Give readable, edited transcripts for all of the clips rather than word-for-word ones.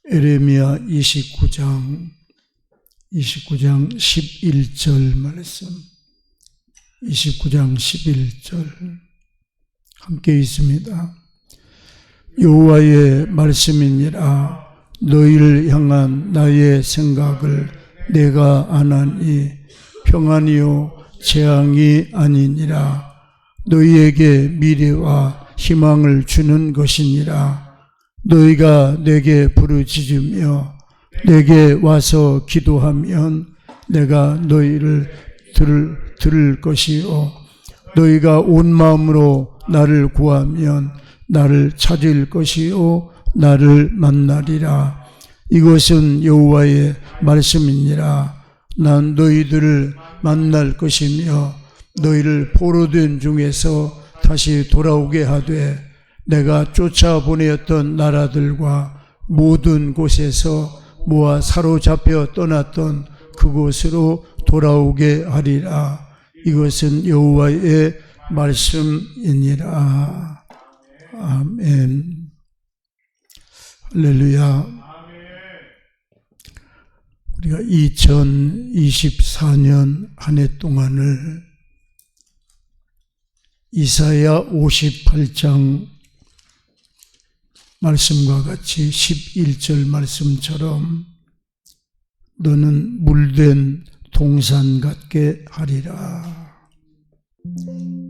에레미야 29장 11절 말씀, 29장 11절 함께 있습니다. 여호와의 말씀이니라. 너희를 향한 나의 생각을 내가 아나니 평안이요 재앙이 아니니라. 너희에게 미래와 희망을 주는 것이니라. 너희가 내게 부르짖으며 내게 와서 기도하면 내가 너희를 들을 것이요 너희가 온 마음으로 나를 구하면 나를 찾을 것이요 나를 만나리라. 이것은 여호와의 말씀이니라. 난 너희들을 만날 것이며 너희를 포로된 중에서 다시 돌아오게 하되 내가 쫓아보내었던 나라들과 모든 곳에서 모아 사로잡혀 떠났던 그곳으로 돌아오게 하리라. 이것은 여호와의 말씀이니라. 아멘. 할렐루야. 우리가 2024년 한 해 동안을 이사야 58장 말씀과 같이 11절 말씀처럼 너는 물된 동산 같게 하리라.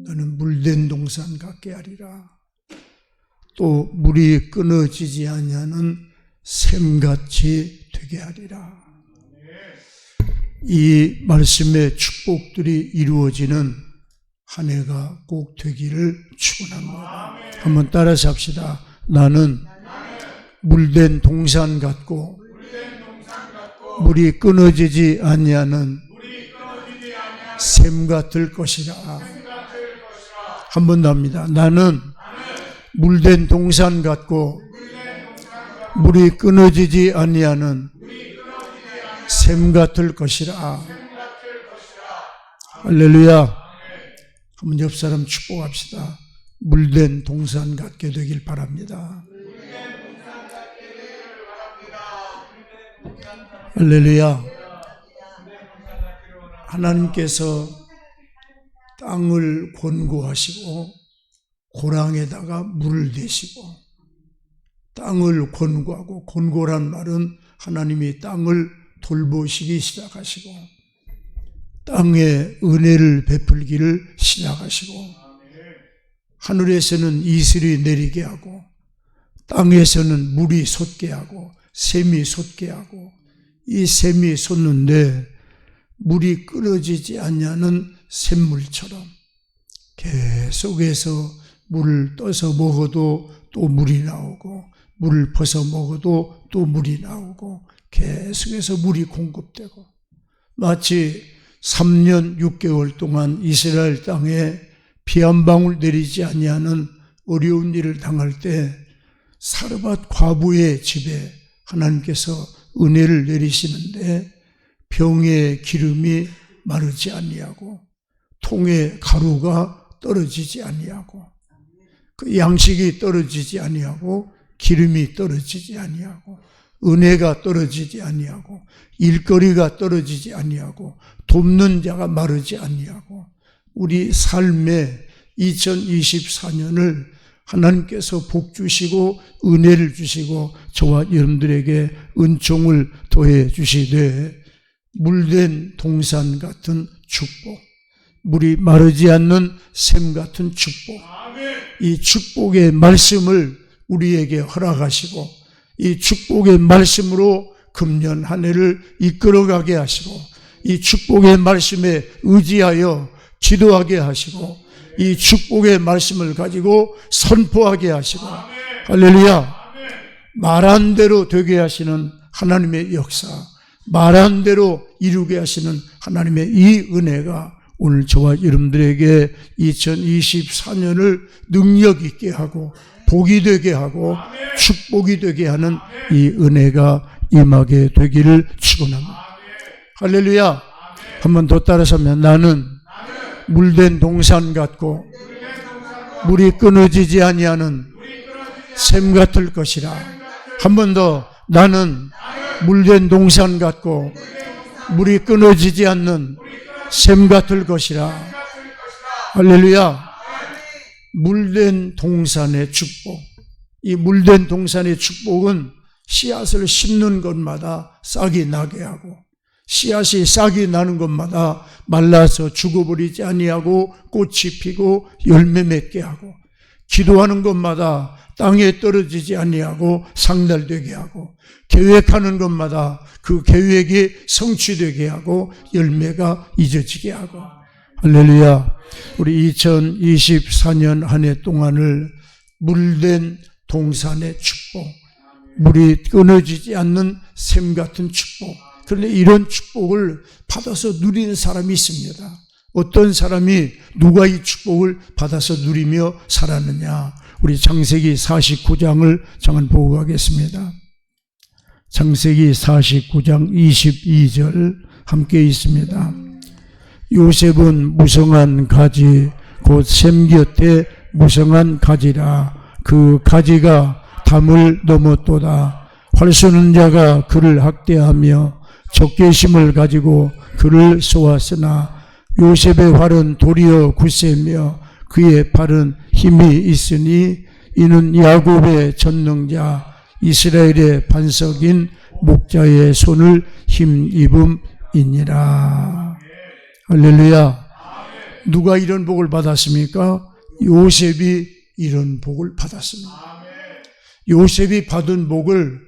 너는 물된 동산 같게 하리라. 또 물이 끊어지지 아니하는 샘같이 되게 하리라. 이 말씀의 축복들이 이루어지는 한 해가 꼭 되기를 축원합니다. 한번 따라서 합시다. 나는 물된 동산 같고 물이 끊어지지 아니하는 샘 같을 것이라. 한 번 더 합니다. 나는 물된 동산 같고 물이 끊어지지 아니하는 샘 같을 것이라. 할렐루야. 한번 옆 사람 축복합시다. 물된 동산 같게 되길 바랍니다. 할렐루야. 하나님께서 땅을 권고하시고 고랑에다가 물을 대시고, 땅을 권고하고, 권고란 말은 하나님이 땅을 돌보시기 시작하시고 땅에 은혜를 베풀기를 시작하시고, 하늘에서는 이슬이 내리게 하고 땅에서는 물이 솟게 하고 샘이 솟게 하고, 이 샘이 솟는데 물이 끊어지지 않냐는 샘물처럼 계속해서 물을 떠서 먹어도 또 물이 나오고, 물을 퍼서 먹어도 또 물이 나오고, 계속해서 물이 공급되고, 마치 3년 6개월 동안 이스라엘 땅에 비 한 방울 내리지 아니하는 어려운 일을 당할 때 사르밧 과부의 집에 하나님께서 은혜를 내리시는데 병의 기름이 마르지 아니하고 통에 가루가 떨어지지 아니하고 그 양식이 떨어지지 아니하고 기름이 떨어지지 아니하고 은혜가 떨어지지 아니하고 일거리가 떨어지지 아니하고 돕는 자가 마르지 아니하고, 우리 삶의 2024년을 하나님께서 복 주시고 은혜를 주시고 저와 여러분들에게 은총을 더해 주시되 물된 동산 같은 축복, 물이 마르지 않는 샘 같은 축복, 이 축복의 말씀을 우리에게 허락하시고 이 축복의 말씀으로 금년 한 해를 이끌어가게 하시고 이 축복의 말씀에 의지하여 기도하게 하시고 이 축복의 말씀을 가지고 선포하게 하시고, 할렐루야, 말한 대로 되게 하시는 하나님의 역사, 말한 대로 이루게 하시는 하나님의 이 은혜가 오늘 저와 여러분들에게 2024년을 능력 있게 하고 복이 되게 하고 축복이 되게 하는 이 은혜가 임하게 되기를 축원합니다. 할렐루야. 한 번 더 따라서 하면 나는 물된 동산 같고 물이 끊어지지 아니하는 샘 같을 것이라. 한 번 더 나는 물된 동산 같고 물이 끊어지지 않는 샘 같을 것이라. 할렐루야. 물된 동산의 축복. 이 물된 동산의 축복은 씨앗을 심는 것마다 싹이 나게 하고, 씨앗이 싹이 나는 것마다 말라서 죽어버리지 아니하고 꽃이 피고 열매 맺게 하고, 기도하는 것마다 땅에 떨어지지 아니하고 상달되게 하고, 계획하는 것마다 그 계획이 성취되게 하고 열매가 잊어지게 하고. 할렐루야. 우리 2024년 한 해 동안을 물된 동산의 축복, 물이 끊어지지 않는 샘 같은 축복, 그런데 이런 축복을 받아서 누리는 사람이 있습니다. 어떤 사람이 누가 이 축복을 받아서 누리며 살았느냐. 우리 창세기 49장을 잠깐 보고 가겠습니다. 창세기 49장 22절 함께 있습니다. 요셉은 무성한 가지 곧 샘 곁에 무성한 가지라. 그 가지가 담을 넘었도다. 활 쏘는 자가 그를 학대하며 적개심을 가지고 그를 쏘았으나 요셉의 활은 도리어 굳세며 그의 팔은 힘이 있으니 이는 야곱의 전능자 이스라엘의 반석인 목자의 손을 힘입음이니라. 할렐루야. 누가 이런 복을 받았습니까? 요셉이 이런 복을 받았습니다. 요셉이 받은 복을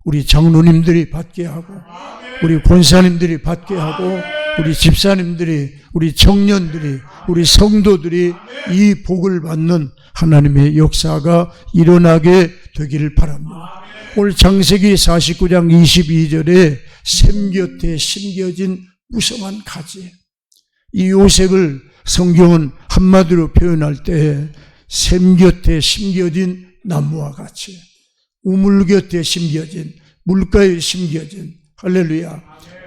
우리 장로님들이 받게 하고, 우리 권사님들이 받게 하고, 우리 집사님들이, 우리 청년들이, 우리 성도들이 이 복을 받는 하나님의 역사가 일어나게 되기를 바랍니다. 오늘 창세기 49장 22절에 샘 곁에 심겨진 무성한 가지, 이 요셉을 성경은 한마디로 표현할 때 샘 곁에 심겨진 나무와 같이, 우물 곁에 심겨진, 물가에 심겨진, 할렐루야,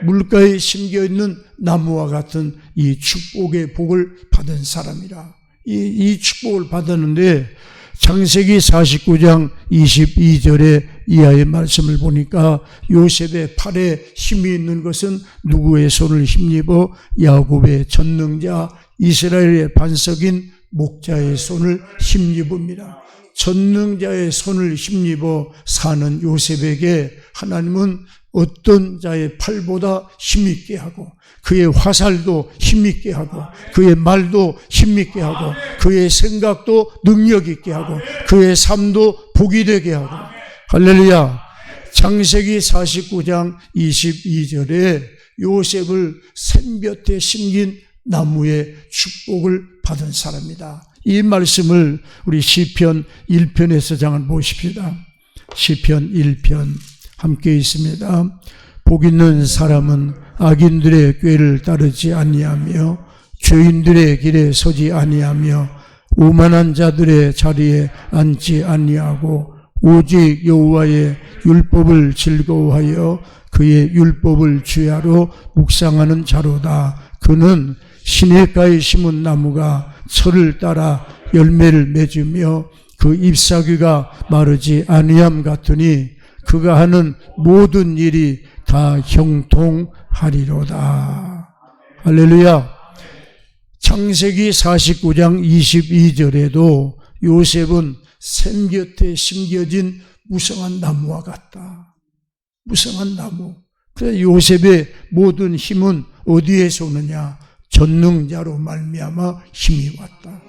물가에 심겨있는 나무와 같은 이 축복의 복을 받은 사람이라. 이 축복을 받았는데 창세기 49장 22절에 이하의 말씀을 보니까 요셉의 팔에 힘이 있는 것은 누구의 손을 힘입어? 야곱의 전능자 이스라엘의 반석인 목자의 손을 힘입습니다. 전능자의 손을 힘입어 사는 요셉에게 하나님은 어떤 자의 팔보다 힘있게 하고, 그의 화살도 힘있게 하고, 그의 말도 힘있게 하고, 그의 생각도 능력있게 하고, 그의 삶도 복이 되게 하고. 할렐루야. 창세기 49장 22절에 요셉을 샘볕에 심긴 나무의 축복을 받은 사람이다. 이 말씀을 우리 시편 1편에서 잠깐 보십시다. 시편 1편 함께 있습니다. 복 있는 사람은 악인들의 꾀를 따르지 아니하며 죄인들의 길에 서지 아니하며 오만한 자들의 자리에 앉지 아니하고 오직 여호와의 율법을 즐거워하여 그의 율법을 주야로 묵상하는 자로다. 그는 시냇가에 심은 나무가 철을 따라 열매를 맺으며 그 잎사귀가 마르지 아니함 같으니 그가 하는 모든 일이 다 형통하리로다. 할렐루야. 창세기 49장 22절에도 요셉은 샘 곁에 심겨진 무성한 나무와 같다. 무성한 나무. 그래서 요셉의 모든 힘은 어디에서 오느냐? 전능자로 말미암아 힘이 왔다.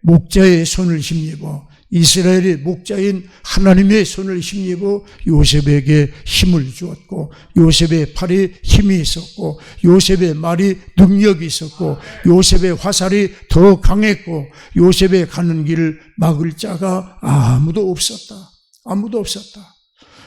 목자의 손을 힘입어, 이스라엘의 목자인 하나님의 손을 힘입어 요셉에게 힘을 주었고, 요셉의 팔에 힘이 있었고, 요셉의 말이 능력이 있었고, 요셉의 화살이 더 강했고, 요셉의 가는 길을 막을 자가 아무도 없었다. 아무도 없었다.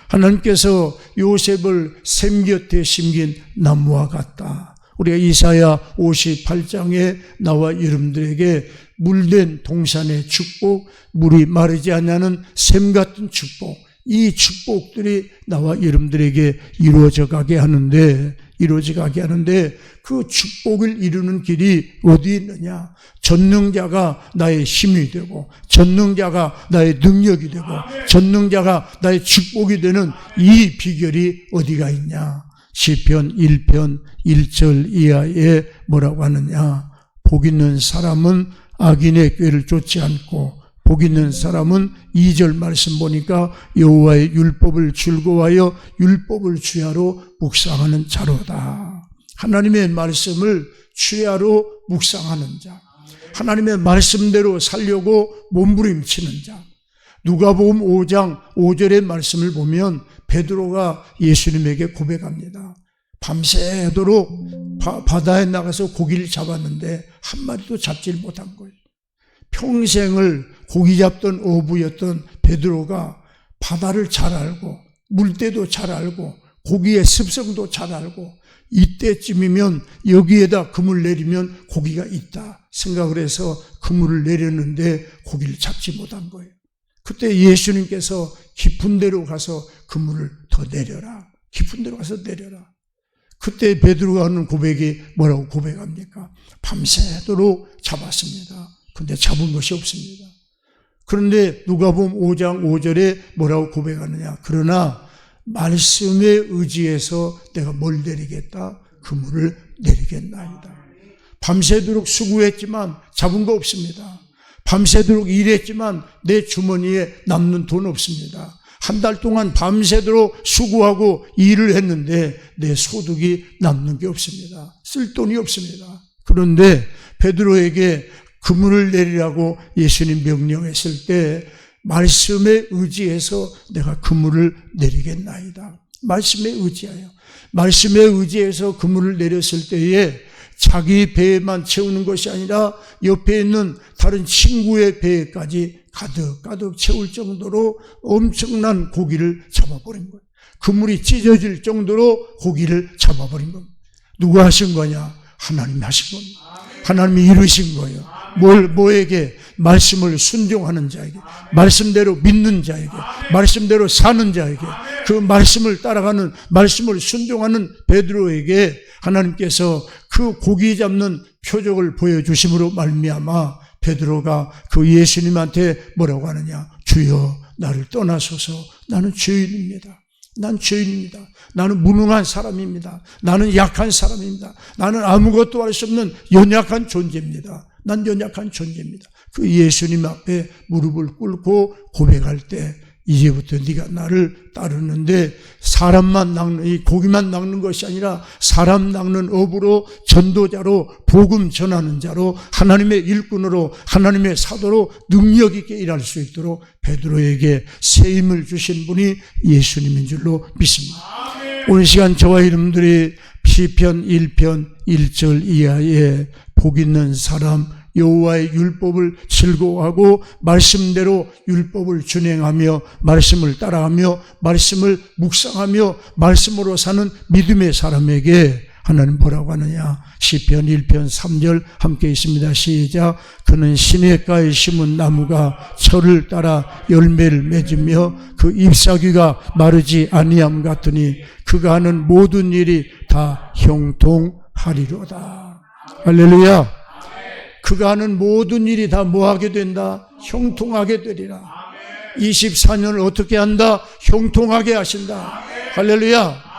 하나님께서 요셉을 샘 곁에 심긴 나무와 같다. 우리가 이사야 58장에 나와 여러분들에게 물된 동산의 축복, 물이 마르지 않는 샘 같은 축복, 이 축복들이 나와 여러분들에게 이루어져 가게 하는데, 이루어지게 하는데 그 축복을 이루는 길이 어디 있느냐? 전능자가 나의 힘이 되고 전능자가 나의 능력이 되고 전능자가 나의 축복이 되는 이 비결이 어디가 있냐? 시편 1편 1절 이하에 뭐라고 하느냐? 복 있는 사람은 악인의 꾀를 쫓지 않고 복 있는 사람은 2절 말씀 보니까 여호와의 율법을 즐거워하여 율법을 주야로 묵상하는 자로다. 하나님의 말씀을 주야로 묵상하는 자, 하나님의 말씀대로 살려고 몸부림치는 자. 누가복음 5장 5절의 말씀을 보면 베드로가 예수님에게 고백합니다. 밤새도록 바다에 나가서 고기를 잡았는데 한 마리도 잡질 못한 거예요. 평생을 고기 잡던 어부였던 베드로가 바다를 잘 알고 물때도 잘 알고 고기의 습성도 잘 알고 이때쯤이면 여기에다 그물 내리면 고기가 있다 생각을 해서 그물을 내렸는데 고기를 잡지 못한 거예요. 그때 예수님께서 깊은 데로 가서 그물을 더 내려라. 깊은 데로 가서 내려라. 그때 베드로가 하는 고백이 뭐라고 고백합니까? 밤새도록 잡았습니다. 근데 잡은 것이 없습니다. 그런데 누가복음 5장 5절에 뭐라고 고백하느냐? 그러나 말씀에 의지해서 내가 뭘 내리겠다? 그물을 내리겠나이다. 밤새도록 수고했지만 잡은 거 없습니다. 밤새도록 일했지만 내 주머니에 남는 돈 없습니다. 한 달 동안 밤새도록 수고하고 일을 했는데 내 소득이 남는 게 없습니다. 쓸 돈이 없습니다. 그런데 베드로에게 그물을 내리라고 예수님 명령했을 때 말씀에 의지해서 내가 그물을 내리겠나이다. 말씀에 의지하여. 말씀에 의지해서 그물을 내렸을 때에 자기 배에만 채우는 것이 아니라 옆에 있는 다른 친구의 배에까지 가득 채울 정도로 엄청난 고기를 잡아버린 거예요. 그물이 찢어질 정도로 고기를 잡아버린 겁니다. 누가 하신 거냐? 하나님이 하신 겁니다. 하나님이 이루신 거예요. 뭐에게? 말씀을 순종하는 자에게, 말씀대로 믿는 자에게, 말씀대로 사는 자에게, 그 말씀을 따라가는, 말씀을 순종하는 베드로에게 하나님께서 그 고기 잡는 표적을 보여주심으로 말미암아 베드로가 그 예수님한테 뭐라고 하느냐? 주여 나를 떠나소서. 나는 죄인입니다. 난 죄인입니다. 나는 무능한 사람입니다. 나는 약한 사람입니다. 나는 아무것도 할 수 없는 연약한 존재입니다. 난 연약한 존재입니다. 그 예수님 앞에 무릎을 꿇고 고백할 때 이제부터 네가 나를 따르는데 사람만 낚는, 이 고기만 낚는 것이 아니라 사람 낚는 업으로 전도자로 복음 전하는 자로 하나님의 일꾼으로 하나님의 사도로 능력 있게 일할 수 있도록 베드로에게 새 힘을 주신 분이 예수님인 줄로 믿습니다. 오늘 시간 저와 여러분들이 시편 1편 1절 이하에 복 있는 사람 여호와의 율법을 즐거워하고 말씀대로 율법을 준행하며 말씀을 따라하며 말씀을 묵상하며 말씀으로 사는 믿음의 사람에게 하나님 뭐라고 하느냐? 시편 1편 3절 함께 있습니다. 시작. 그는 시냇가에 심은 나무가 철을 따라 열매를 맺으며 그 잎사귀가 마르지 아니함 같으니 그가 하는 모든 일이 다 형통하리로다. 할렐루야. 그가 하는 모든 일이 다 뭐하게 된다? 형통하게 되리라. 24년을 어떻게 한다? 형통하게 하신다. 할렐루야.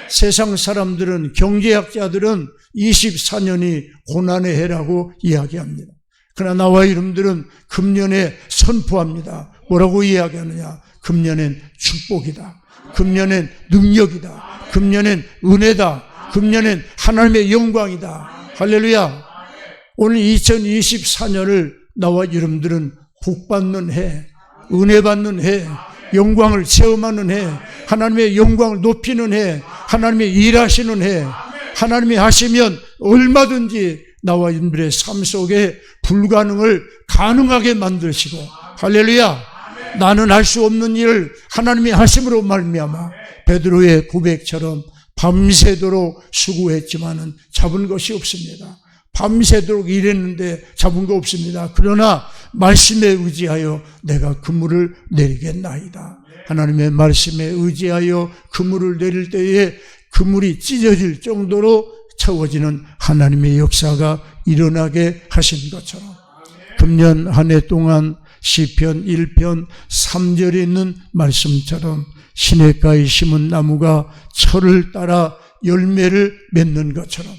세상 사람들은, 경제학자들은 24년이 고난의 해라고 이야기합니다. 그러나 나와 여러분들은 금년에 선포합니다. 뭐라고 이야기하느냐? 금년엔 축복이다. 금년엔 능력이다. 금년엔 은혜다. 금년엔 하나님의 영광이다. 할렐루야. 오늘 2024년을 나와 여러분들은 복받는 해, 은혜 받는 해, 영광을 체험하는 해, 하나님의 영광을 높이는 해, 하나님의 일하시는 해, 하나님이 하시면 얼마든지 나와 여러분들의 삶 속에 불가능을 가능하게 만드시고, 할렐루야. 나는 할 수 없는 일을 하나님이 하심으로 말미암아 베드로의 고백처럼 밤새도록 수고했지만은 잡은 것이 없습니다. 밤새도록 일했는데 잡은 거 없습니다. 그러나 말씀에 의지하여 내가 그물을 내리겠나이다. 하나님의 말씀에 의지하여 그물을 내릴 때에 그물이 찢어질 정도로 채워지는 하나님의 역사가 일어나게 하신 것처럼 금년 한 해 동안 시편 1편 3절에 있는 말씀처럼 시냇가에 심은 나무가 철을 따라 열매를 맺는 것처럼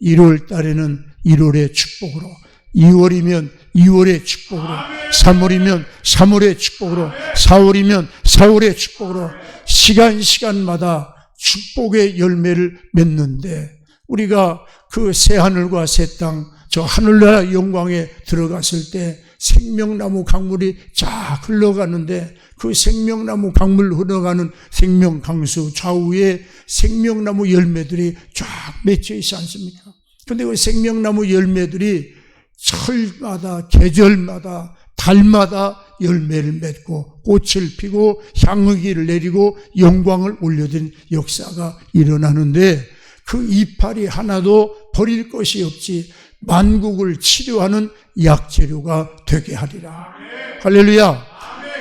1월 달에는 1월의 축복으로, 2월이면 2월의 축복으로, 3월이면 3월의 축복으로, 4월이면 4월의 축복으로 시간마다 축복의 열매를 맺는데 우리가 그 새하늘과 새 땅, 저 하늘나라 영광에 들어갔을 때 생명나무 강물이 쫙 흘러가는데 그 생명나무 강물 흘러가는 생명강수 좌우에 생명나무 열매들이 쫙 맺혀 있지 않습니까? 그런데 그 생명나무 열매들이 철마다 계절마다 달마다 열매를 맺고 꽃을 피고 향기를 내리고 영광을 올려드린 역사가 일어나는데 그 이파리 하나도 버릴 것이 없지 만국을 치료하는 약재료가 되게 하리라. 할렐루야.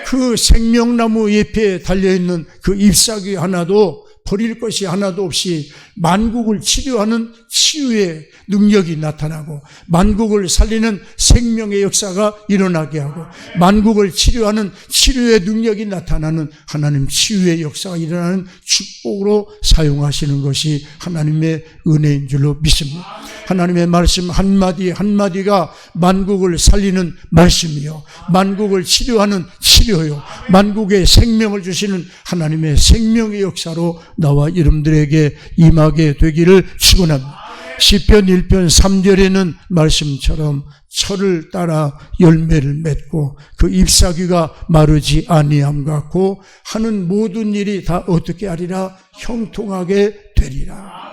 그 생명나무 잎에 달려있는 그 잎사귀 하나도 버릴 것이 하나도 없이 만국을 치료하는 치유의 능력이 나타나고 만국을 살리는 생명의 역사가 일어나게 하고 만국을 치료하는 치료의 능력이 나타나는 하나님 치유의 역사가 일어나는 축복으로 사용하시는 것이 하나님의 은혜인 줄로 믿습니다. 하나님의 말씀 한마디 한마디가 만국을 살리는 말씀이요 만국을 치료하는 치료요 만국의 생명을 주시는 하나님의 생명의 역사로 나와 여러분들에게 임하게 되기를 축원합니다. 시편 1편 3절에는 말씀처럼 철을 따라 열매를 맺고 그 잎사귀가 마르지 아니함 같고 하는 모든 일이 다 어떻게 하리라? 형통하게 되리라.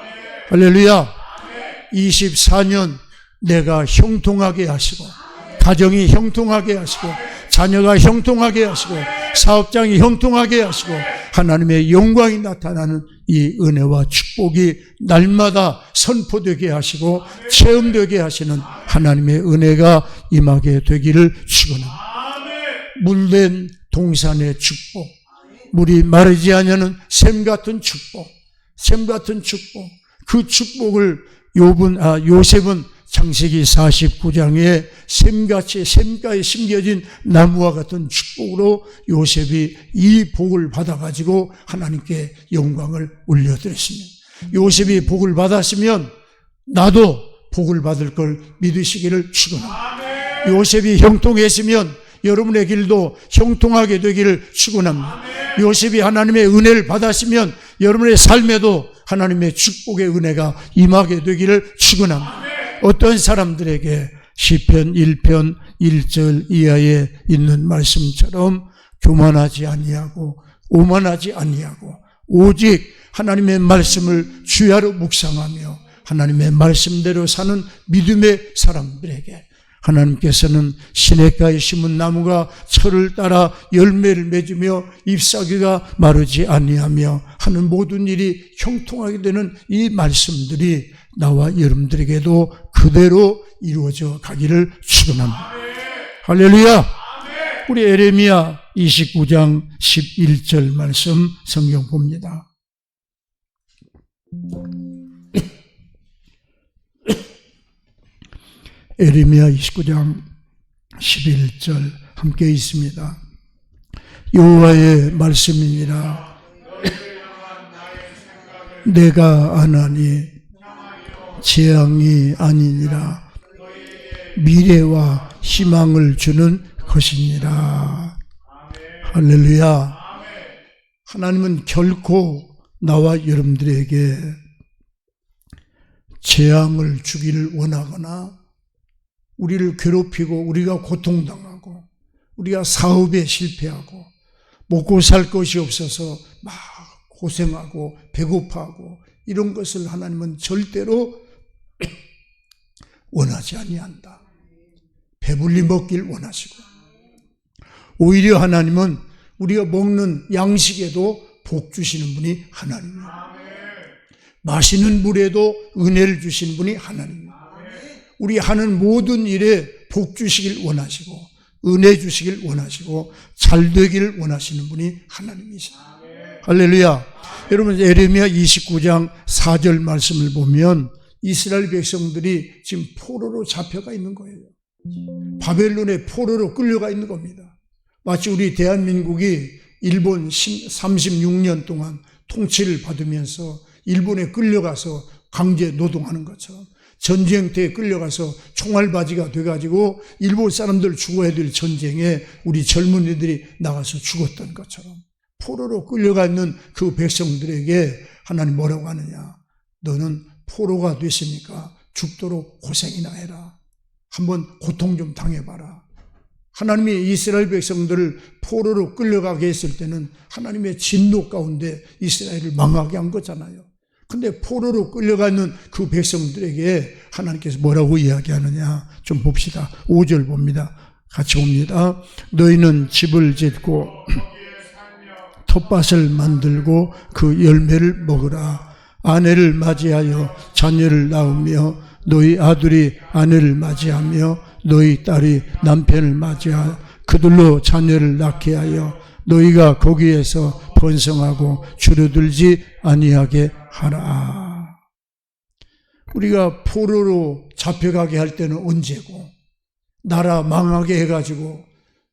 할렐루야. 24년 내가 형통하게 하시고 가정이 형통하게 하시고 자녀가 형통하게 하시고 사업장이 형통하게 하시고 하나님의 영광이 나타나는 이 은혜와 축복이 날마다 선포되게 하시고 체험되게 하시는 하나님의 은혜가 임하게 되기를 축원합니다. 물된 동산의 축복, 물이 마르지 않는 샘 같은 축복, 샘 같은 축복, 그 축복을 요셉은 창세기 49장에 샘같이 샘가에 심겨진 나무와 같은 축복으로 요셉이 이 복을 받아가지고 하나님께 영광을 올려드렸습니다. 요셉이 복을 받았으면 나도 복을 받을 걸 믿으시기를 축원합니다. 요셉이 형통했으면 여러분의 길도 형통하게 되기를 축원합니다. 요셉이 하나님의 은혜를 받았으면 여러분의 삶에도 하나님의 축복의 은혜가 임하게 되기를 축원합니다. 어떤 사람들에게 시편 1편 1절 이하에 있는 말씀처럼 교만하지 아니하고 오만하지 아니하고 오직 하나님의 말씀을 주야로 묵상하며 하나님의 말씀대로 사는 믿음의 사람들에게 하나님께서는 시냇가에 심은 나무가 철을 따라 열매를 맺으며 잎사귀가 마르지 아니하며 하는 모든 일이 형통하게 되는 이 말씀들이 나와 여러분들에게도 그대로 이루어져 가기를 축원합니다. 할렐루야. 우리 에레미야 29장 11절 말씀 성경 봅니다. 에레미야 29장 11절 함께 있습니다. 여호와의 말씀이니라. 내가 아나니 재앙이 아니니라. 미래와 희망을 주는 것이니라. 할렐루야. 하나님은 결코 나와 여러분들에게 재앙을 주기를 원하거나 우리를 괴롭히고 우리가 고통당하고 우리가 사업에 실패하고 먹고 살 것이 없어서 막 고생하고 배고파하고 이런 것을 하나님은 절대로 원하지 아니한다. 배불리 먹길 원하시고 오히려 하나님은 우리가 먹는 양식에도 복 주시는 분이 하나님이에요. 마시는 물에도 은혜를 주시는 분이 하나님이에요. 우리 하는 모든 일에 복 주시길 원하시고 은혜 주시길 원하시고 잘 되기를 원하시는 분이 하나님이시다. 할렐루야. 여러분 에레미야 29장 4절 말씀을 보면 이스라엘 백성들이 지금 포로로 잡혀가 있는 거예요. 바벨론의 포로로 끌려가 있는 겁니다. 마치 우리 대한민국이 일본 36년 동안 통치를 받으면서 일본에 끌려가서 강제 노동하는 것처럼 전쟁터에 끌려가서 총알바지가 돼가지고 일본 사람들 죽어야 될 전쟁에 우리 젊은이들이 나가서 죽었던 것처럼 포로로 끌려가 있는 그 백성들에게 하나님 뭐라고 하느냐. 너는 포로가 됐으니까 죽도록 고생이나 해라. 한번 고통 좀 당해봐라. 하나님이 이스라엘 백성들을 포로로 끌려가게 했을 때는 하나님의 진노 가운데 이스라엘을 망하게 한 거잖아요. 근데 포로로 끌려가 있는 그 백성들에게 하나님께서 뭐라고 이야기하느냐 좀 봅시다. 5절 봅니다. 같이 봅니다. 너희는 집을 짓고 텃밭을 만들고 그 열매를 먹으라. 아내를 맞이하여 자녀를 낳으며 너희 아들이 아내를 맞이하며 너희 딸이 남편을 맞이하여 그들로 자녀를 낳게 하여 너희가 거기에서 번성하고 줄어들지 아니하게 하라. 우리가 포로로 잡혀가게 할 때는 언제고 나라 망하게 해가지고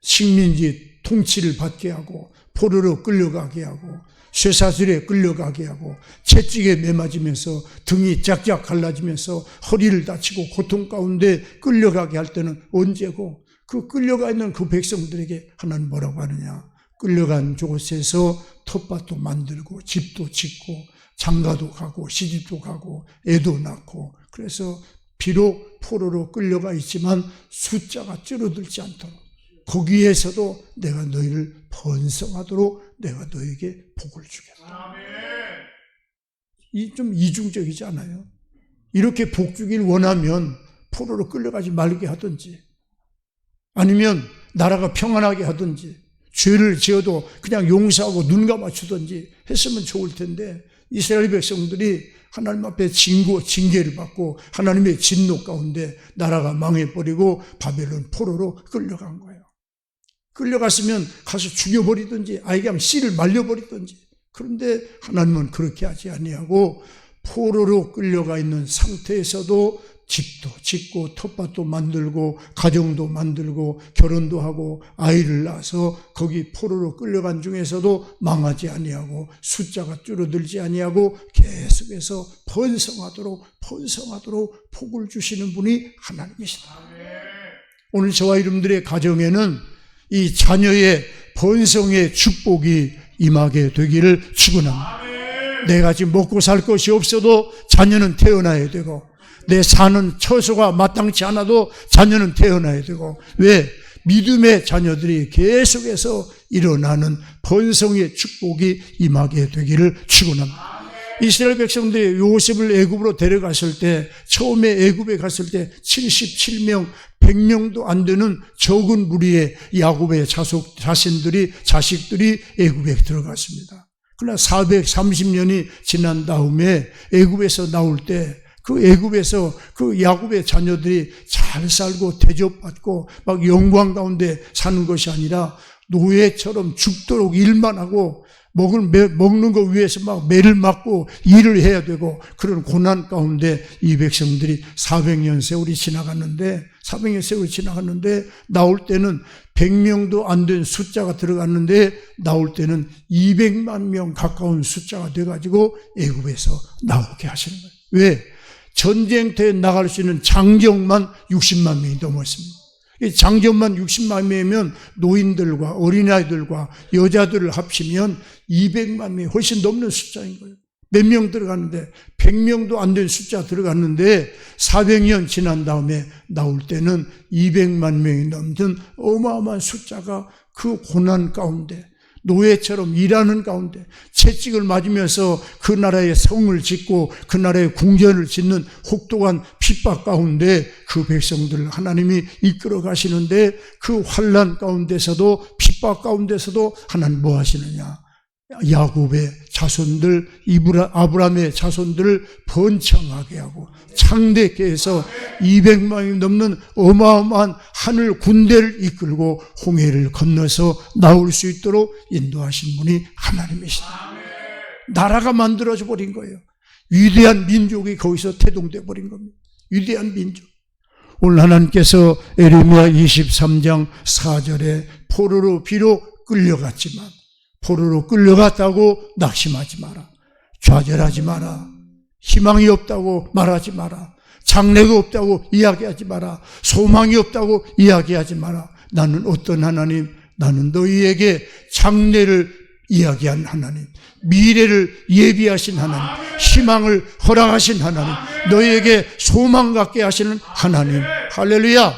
식민지 통치를 받게 하고 포로로 끌려가게 하고 쇠사슬에 끌려가게 하고 채찍에 매맞으면서 등이 짝짝 갈라지면서 허리를 다치고 고통 가운데 끌려가게 할 때는 언제고 그 끌려가 있는 그 백성들에게 하나님 뭐라고 하느냐. 끌려간 곳에서 텃밭도 만들고 집도 짓고 장가도 가고 시집도 가고 애도 낳고 그래서 비록 포로로 끌려가 있지만 숫자가 줄어들지 않도록 거기에서도 내가 너희를 번성하도록 내가 너에게 복을 주겠다. 이 좀 이중적이지 않아요? 이렇게 복 주길 원하면 포로로 끌려가지 말게 하든지 아니면 나라가 평안하게 하든지 죄를 지어도 그냥 용서하고 눈 감아주든지 했으면 좋을 텐데 이스라엘 백성들이 하나님 앞에 징계를 받고 하나님의 진노 가운데 나라가 망해버리고 바벨론 포로로 끌려간 거예요. 끌려갔으면 가서 죽여버리든지 아이가 씨를 말려버리든지 그런데 하나님은 그렇게 하지 아니하고 포로로 끌려가 있는 상태에서도 집도 짓고 텃밭도 만들고 가정도 만들고 결혼도 하고 아이를 낳아서 거기 포로로 끌려간 중에서도 망하지 아니하고 숫자가 줄어들지 아니하고 계속해서 번성하도록 복을 주시는 분이 하나님이시다. 오늘 저와 여러분들의 가정에는 이 자녀의 번성의 축복이 임하게 되기를 축원합니다. 내가 지금 먹고 살 것이 없어도 자녀는 태어나야 되고 내 사는 처소가 마땅치 않아도 자녀는 태어나야 되고 왜? 믿음의 자녀들이 계속해서 일어나는 번성의 축복이 임하게 되기를 축원합니다. 이스라엘 백성들이 요셉을 애굽으로 데려갔을 때 처음에 애굽에 갔을 때 77명 100명도 안 되는 적은 무리의 야곱의 자식들이 애굽에 들어갔습니다. 그러나 430년이 지난 다음에 애굽에서 나올 때 그 애굽에서 그 야곱의 자녀들이 잘 살고 대접받고 막 영광 가운데 사는 것이 아니라 노예처럼 죽도록 일만 하고 먹는 거 위해서 막 매를 맞고 일을 해야 되고 그런 고난 가운데 이 백성들이 400년 세월이 지나갔는데 나올 때는 100명도 안 된 숫자가 들어갔는데 나올 때는 200만 명 가까운 숫자가 돼가지고 애굽에서 나오게 하시는 거예요. 왜? 전쟁터에 나갈 수 있는 장정만 60만 명이 넘었습니다. 장정만 60만 명이면 노인들과 어린아이들과 여자들을 합치면 200만 명이 훨씬 넘는 숫자인 거예요. 몇 명 들어갔는데 100명도 안 된 숫자 들어갔는데 400년 지난 다음에 나올 때는 200만 명이 넘는 어마어마한 숫자가 그 고난 가운데 노예처럼 일하는 가운데 채찍을 맞으면서 그 나라의 성을 짓고 그 나라의 궁전을 짓는 혹독한 핍박 가운데 그 백성들을 하나님이 이끌어 가시는데 그 환난 가운데서도 핍박 가운데서도 하나님 뭐 하시느냐. 야곱의 자손들, 아브라함의 자손들을 번창하게 하고 창대케 해서 200만이 넘는 어마어마한 하늘 군대를 이끌고 홍해를 건너서 나올 수 있도록 인도하신 분이 하나님이시다. 나라가 만들어져 버린 거예요. 위대한 민족이 거기서 태동돼 버린 겁니다. 위대한 민족. 오늘 하나님께서 에레미야 23장 4절에 포로로 비록 끌려갔지만 포로로 끌려갔다고 낙심하지 마라. 좌절하지 마라. 희망이 없다고 말하지 마라. 장래가 없다고 이야기하지 마라. 소망이 없다고 이야기하지 마라. 나는 어떤 하나님? 나는 너희에게 장래를 이야기한 하나님, 미래를 예비하신 하나님, 희망을 허락하신 하나님, 너희에게 소망 갖게 하시는 하나님. 할렐루야.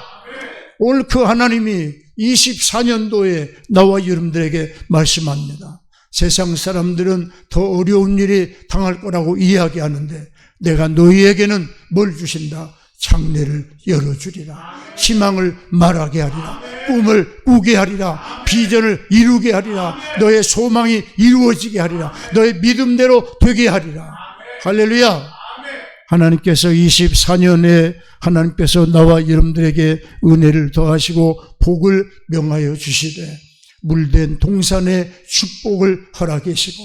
오늘 그 하나님이 24년도에 나와 여러분들에게 말씀합니다. 세상 사람들은 더 어려운 일이 당할 거라고 이야기하는데 내가 너희에게는 뭘 주신다? 장래를 열어주리라. 희망을 말하게 하리라. 꿈을 꾸게 하리라. 비전을 이루게 하리라. 너의 소망이 이루어지게 하리라. 너의 믿음대로 되게 하리라. 할렐루야. 하나님께서 24년에 하나님께서 나와 여러분들에게 은혜를 더하시고 복을 명하여 주시되 물된 동산에 축복을 허락해 주시고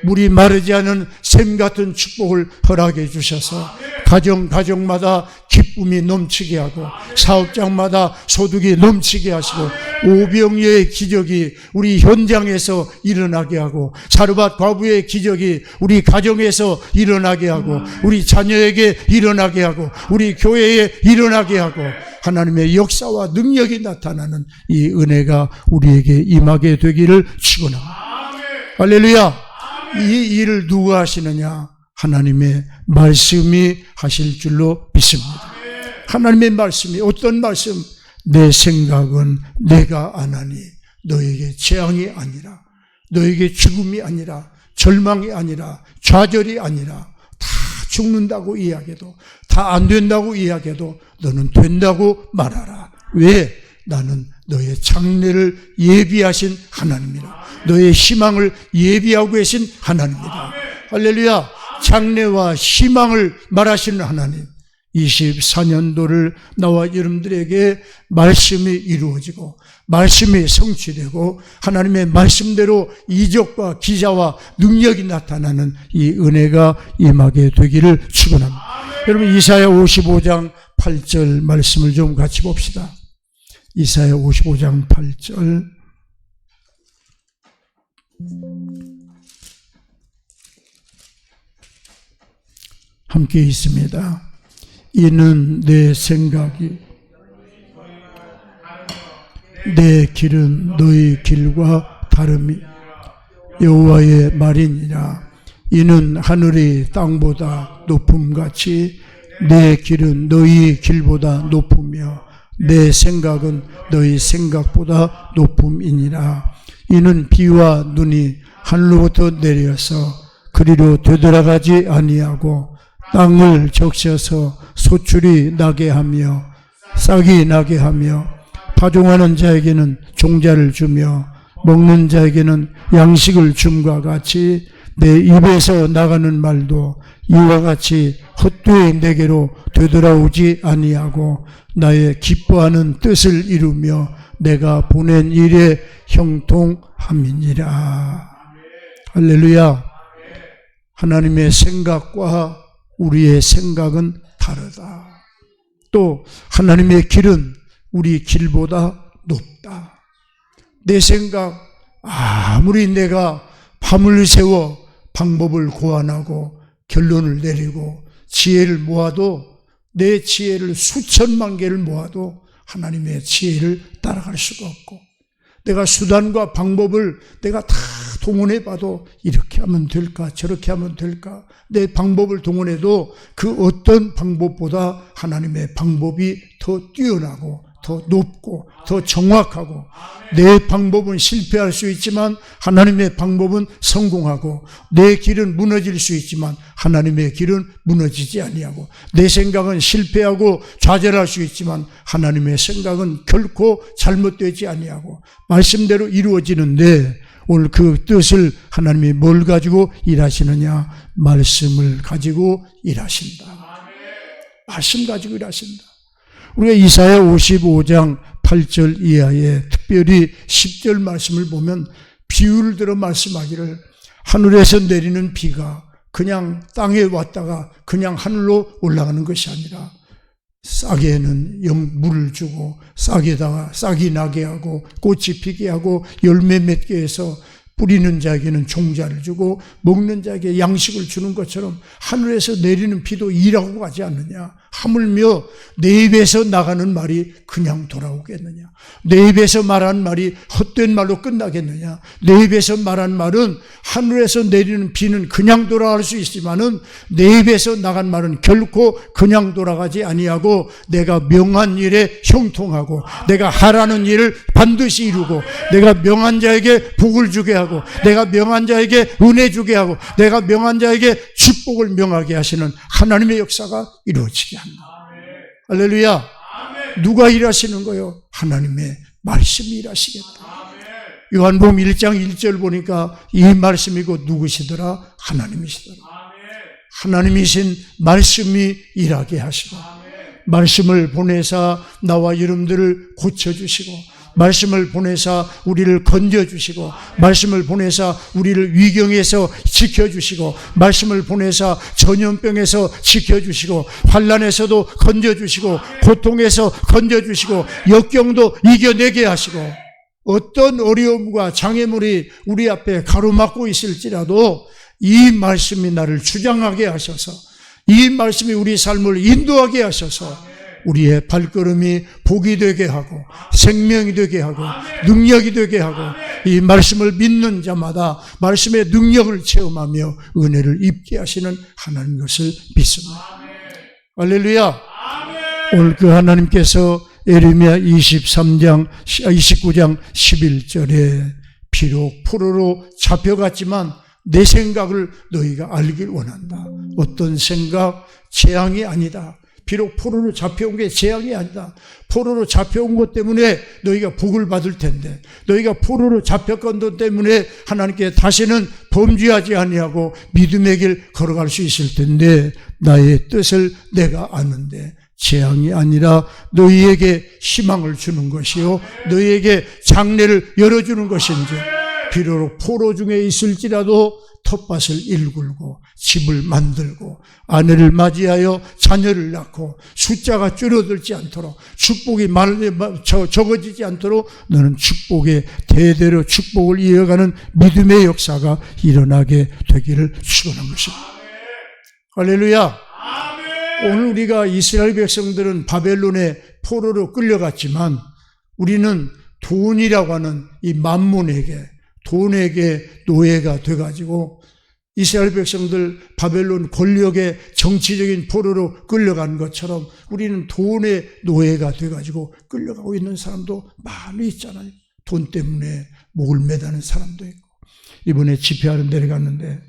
물이 마르지 않은 샘 같은 축복을 허락해 주셔서 가정마다 기쁨이 넘치게 하고 사업장마다 소득이 넘치게 하시고 오병이어의 기적이 우리 현장에서 일어나게 하고 사르밧 과부의 기적이 우리 가정에서 일어나게 하고 우리 자녀에게 일어나게 하고 우리 교회에 일어나게 하고 하나님의 역사와 능력이 나타나는 이 은혜가 우리에게 임하게 되기를 축원합니다. 할렐루야. 이 일을 누가 하시느냐? 하나님의 말씀이 하실 줄로 믿습니다. 하나님의 말씀이 어떤 말씀? 내 생각은 내가 아나니 너에게 재앙이 아니라 너에게 죽음이 아니라 절망이 아니라 좌절이 아니라 다 죽는다고 이야기해도 다 안 된다고 이야기해도 너는 된다고 말하라. 왜? 나는 너의 장래를 예비하신 하나님이라. 너의 희망을 예비하고 계신 하나님이라. 할렐루야. 장래와 희망을 말하시는 하나님. 24년도를 나와 여러분들에게 말씀이 이루어지고 말씀이 성취되고 하나님의 말씀대로 이적과 기사와 능력이 나타나는 이 은혜가 임하게 되기를 축원합니다. 여러분 이사야 55장 8절 말씀을 좀 같이 봅시다. 이사야 55장 8절 함께 있습니다. 이는 내 생각이 내 길은 너희 길과 다름이 여호와의 말이니라. 이는 하늘이 땅보다 높음같이 내 길은 너희 길보다 높으며 내 생각은 너희 생각보다 높음이니라. 이는 비와 눈이 하늘로부터 내려서 그리로 되돌아가지 아니하고 땅을 적셔서 소출이 나게 하며 싹이 나게 하며 파종하는 자에게는 종자를 주며 먹는 자에게는 양식을 줌과 같이 내 입에서 나가는 말도 이와 같이 헛되이 내게로 되돌아오지 아니하고 나의 기뻐하는 뜻을 이루며 내가 보낸 일에 형통함이니라. 할렐루야. 하나님의 생각과 우리의 생각은 다르다. 또 하나님의 길은 우리 길보다 높다. 내 생각, 아무리 내가 밤을 새워 방법을 고안하고 결론을 내리고 지혜를 모아도 내 지혜를 수천만 개를 모아도 하나님의 지혜를 따라갈 수가 없고 내가 수단과 방법을 내가 다 동원해봐도 이렇게 하면 될까 저렇게 하면 될까 내 방법을 동원해도 그 어떤 방법보다 하나님의 방법이 더 뛰어나고 더 높고 더 정확하고 내 방법은 실패할 수 있지만 하나님의 방법은 성공하고 내 길은 무너질 수 있지만 하나님의 길은 무너지지 아니하고 내 생각은 실패하고 좌절할 수 있지만 하나님의 생각은 결코 잘못되지 아니하고 말씀대로 이루어지는데 오늘 그 뜻을 하나님이 뭘 가지고 일하시느냐? 말씀을 가지고 일하신다. 말씀 가지고 일하신다. 우리가 이사야 55장 8절 이하에 특별히 10절 말씀을 보면 비유를 들어 말씀하기를 하늘에서 내리는 비가 그냥 땅에 왔다가 그냥 하늘로 올라가는 것이 아니라 싹에는 물을 주고 싹에다가 싹이 나게 하고 꽃이 피게 하고 열매 맺게 해서 뿌리는 자에게는 종자를 주고 먹는 자에게 양식을 주는 것처럼 하늘에서 내리는 비도 일하고 가지 않느냐. 하물며 내 입에서 나가는 말이 그냥 돌아오겠느냐. 내 입에서 말하는 말이 헛된 말로 끝나겠느냐. 내 입에서 말하는 말은 하늘에서 내리는 비는 그냥 돌아갈 수 있지만은 내 입에서 나간 말은 결코 그냥 돌아가지 아니하고 내가 명한 일에 형통하고 내가 하라는 일을 반드시 이루고 내가 명한 자에게 복을 주게 하고 내가 명한 자에게 은혜 주게 하고 내가 명한 자에게 축복을 명하게 하시는 하나님의 역사가 이루어지게 합니다. 할렐루야. 누가 일하시는 거요? 하나님의 말씀이 일하시겠다. 요한복음 1장 1절 보니까 이 말씀이고 누구시더라? 하나님이시더라. 하나님이신 말씀이 일하게 하시고 말씀을 보내사 나와 여러분들을 고쳐주시고 말씀을 보내사 우리를 건져주시고 말씀을 보내사 우리를 위경에서 지켜주시고 말씀을 보내사 전염병에서 지켜주시고 환난에서도 건져주시고 고통에서 건져주시고 역경도 이겨내게 하시고 어떤 어려움과 장애물이 우리 앞에 가로막고 있을지라도 이 말씀이 나를 주장하게 하셔서 이 말씀이 우리 삶을 인도하게 하셔서 우리의 발걸음이 복이 되게 하고 생명이 되게 하고 능력이 되게 하고 이 말씀을 믿는 자마다 말씀의 능력을 체험하며 은혜를 입게 하시는 하나님 것을 믿습니다. 할렐루야. 오늘 그 하나님께서 예레미야 29장 11절에 비록 포로로 잡혀갔지만 내 생각을 너희가 알길 원한다. 어떤 생각? 재앙이 아니다. 비록 포로로 잡혀온 게 재앙이 아니다. 포로로 잡혀온 것 때문에 너희가 복을 받을 텐데 너희가 포로로 잡혔건 것 때문에 하나님께 다시는 범죄하지 아니하고 믿음의 길 걸어갈 수 있을 텐데 나의 뜻을 내가 아는데 재앙이 아니라 너희에게 희망을 주는 것이요 너희에게 장래를 열어주는 것인지 비록 포로 중에 있을지라도 텃밭을 일굴고 집을 만들고 아내를 맞이하여 자녀를 낳고 숫자가 줄어들지 않도록 축복이 적어지지 않도록 너는 축복의 대대로 축복을 이어가는 믿음의 역사가 일어나게 되기를 축원한 것입니다. 할렐루야. 오늘 우리가 이스라엘 백성들은 바벨론의 포로로 끌려갔지만 우리는 돈이라고 하는 이 만몬에게 돈에게 노예가 돼가지고 이스라엘 백성들 바벨론 권력의 정치적인 포로로 끌려간 것처럼 우리는 돈의 노예가 돼가지고 끌려가고 있는 사람도 많이 있잖아요. 돈 때문에 목을 매다는 사람도 있고. 이번에 집회하는 데를 갔는데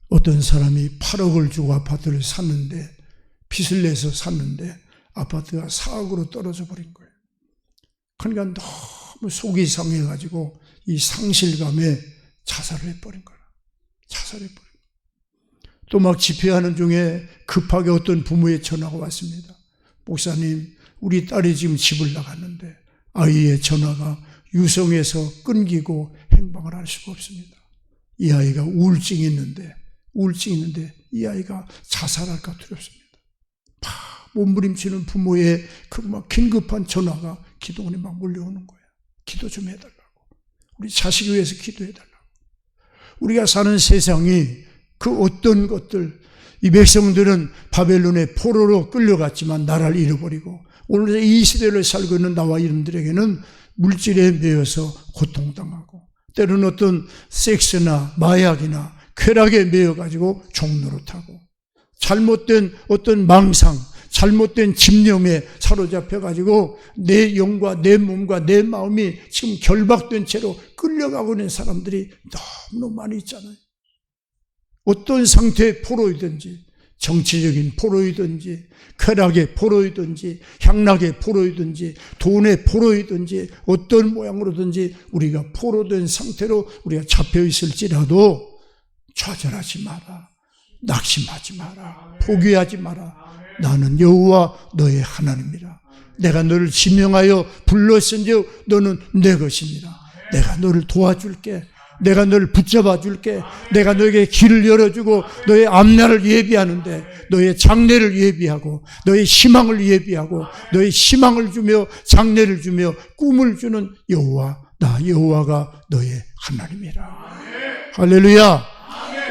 어떤 사람이 8억을 주고 아파트를 샀는데 빚을 내서 샀는데 아파트가 4억으로 떨어져 버린 거예요. 그러니까 너무 속이 상해가지고 이 상실감에 자살을 해버린 거야. 자살해버린 거야. 또 막 집회하는 중에 급하게 어떤 부모의 전화가 왔습니다. 목사님, 우리 딸이 지금 집을 나갔는데 아이의 전화가 유성에서 끊기고 행방을 할 수가 없습니다. 이 아이가 우울증이 있는데 이 아이가 자살할까 두렵습니다. 몸부림치는 부모의 그 막 긴급한 전화가 기도원에 막 몰려오는 거예요. 기도 좀 해달라고. 우리 자식을 위해서 기도해달라고. 우리가 사는 세상이 그 어떤 것들, 이 백성들은 바벨론의 포로로 끌려갔지만 나라를 잃어버리고 오늘 이 시대를 살고 있는 나와 여러분들에게는 물질에 매여서 고통당하고 때로는 어떤 섹스나 마약이나 쾌락에 매여가지고 종노릇하고 잘못된 어떤 망상, 잘못된 집념에 사로잡혀가지고 내 영과 내 몸과 내 마음이 지금 결박된 채로 끌려가고 있는 사람들이 너무 많이 있잖아요. 어떤 상태의 포로이든지 정치적인 포로이든지 쾌락의 포로이든지 향락의 포로이든지 돈의 포로이든지 어떤 모양으로든지 우리가 포로된 상태로 우리가 잡혀 있을지라도 좌절하지 마라. 낙심하지 마라. 포기하지 마라. 나는 여호와 너의 하나님이라. 내가 너를 지명하여 불렀은즉 너는 내 것입니다. 내가 너를 도와줄게. 내가 널 붙잡아 줄게. 내가 너에게 길을 열어주고 너의 앞날을 예비하는데, 너의 장래를 예비하고 너의 희망을 예비하고 너의 희망을 주며 장래를 주며 꿈을 주는 여호와, 나 여호와가 너의 하나님이라. 할렐루야.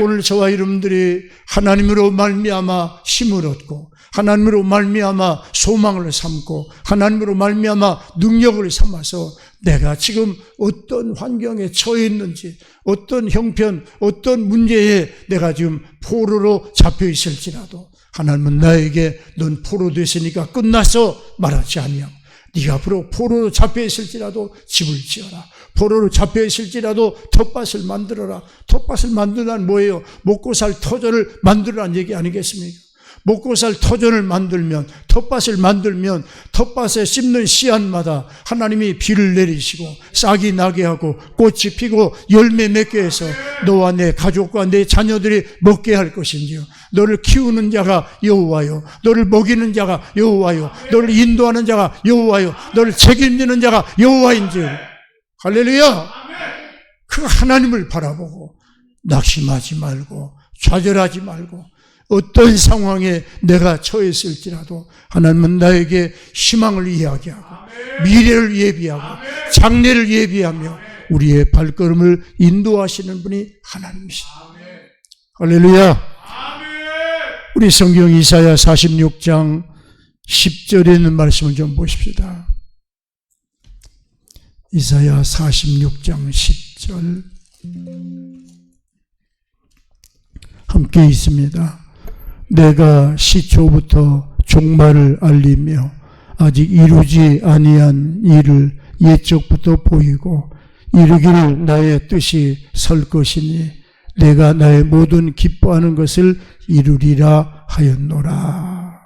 오늘 저와 여러분들이 하나님으로 말미암아 힘을 얻고 하나님으로 말미암아 소망을 삼고 하나님으로 말미암아 능력을 삼아서 내가 지금 어떤 환경에 처해 있는지, 어떤 형편, 어떤 문제에 내가 지금 포로로 잡혀 있을지라도 하나님은 나에게 넌 포로 됐으니까 끝났어 말하지 아니하고, 네가 앞으로 포로로 잡혀 있을지라도 집을 지어라. 포로로 잡혀 있을지라도 텃밭을 만들어라. 텃밭을 만들란 뭐예요? 먹고 살 터전을 만들라는 얘기 아니겠습니까? 먹고 살 터전을 만들면, 텃밭을 만들면 텃밭에 심는 씨앗마다 하나님이 비를 내리시고 싹이 나게 하고 꽃이 피고 열매 맺게 해서 너와 내 가족과 내 자녀들이 먹게 할 것인지요. 너를 키우는 자가 여호와요, 너를 먹이는 자가 여호와요, 너를 인도하는 자가 여호와요, 너를 책임지는 자가 여호와인지. 할렐루야. 그 하나님을 바라보고 낙심하지 말고 좌절하지 말고, 어떤 상황에 내가 처했을지라도 하나님은 나에게 희망을 이야기하고 미래를 예비하고 장래를 예비하며 우리의 발걸음을 인도하시는 분이 하나님이시다. 할렐루야. 우리 성경 이사야 46장 10절에 있는 말씀을 좀 보십시다. 이사야 46장 10절 함께 있습니다. 내가 시초부터 종말을 알리며 아직 이루지 아니한 일을 옛적부터 보이고 이르기를 나의 뜻이 설 것이니 내가 나의 모든 기뻐하는 것을 이루리라 하였노라.